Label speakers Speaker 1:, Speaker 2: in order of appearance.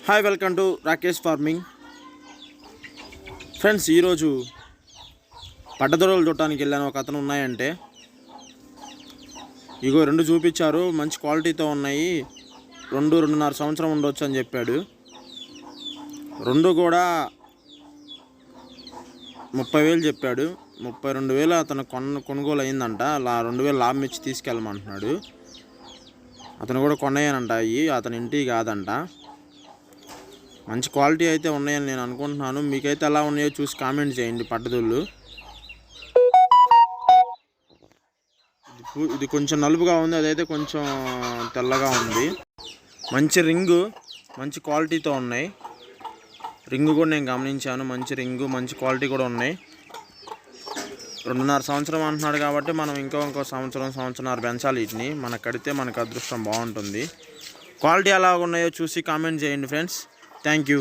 Speaker 1: Hi, welcome to Rakesh farming. Friends, ఈరోజు పడ్డదొరలు చూడటానికి వెళ్ళాను. ఒక అతను ఉన్నాయంటే ఇగో రెండు చూపించారు, మంచి క్వాలిటీతో ఉన్నాయి. 2-2.5 సంవత్సరం ఉండొచ్చు అని చెప్పాడు. రెండు కూడా 30,000 చెప్పాడు. 32,000 అతను కొనుగోలు అయిందంట. 2,000 లాభం ఇచ్చి తీసుకెళ్ళమంటున్నాడు. అతను కూడా కొన్నాయనంట. అతని ఇంటికి కాదంట. మంచి క్వాలిటీ అయితే ఉన్నాయని నేను అనుకుంటున్నాను. మీకైతే ఎలా ఉన్నాయో చూసి కామెంట్ చేయండి. పడ్డదొళ్ళు ఇది కొంచెం నలుపుగా ఉంది, అదైతే కొంచెం తెల్లగా ఉంది. మంచి రింగు, మంచి క్వాలిటీతో ఉన్నాయి. రింగు కూడా నేను గమనించాను. మంచి రింగు, మంచి క్వాలిటీ కూడా ఉన్నాయి. 2.5 సంవత్సరం అంటున్నాడు కాబట్టి మనం ఇంకో సంవత్సరం పెంచాలి. వీటిని మనకు కడితే మనకు అదృష్టం బాగుంటుంది. క్వాలిటీ ఎలా ఉన్నాయో చూసి కామెంట్ చేయండి ఫ్రెండ్స్. Thank you.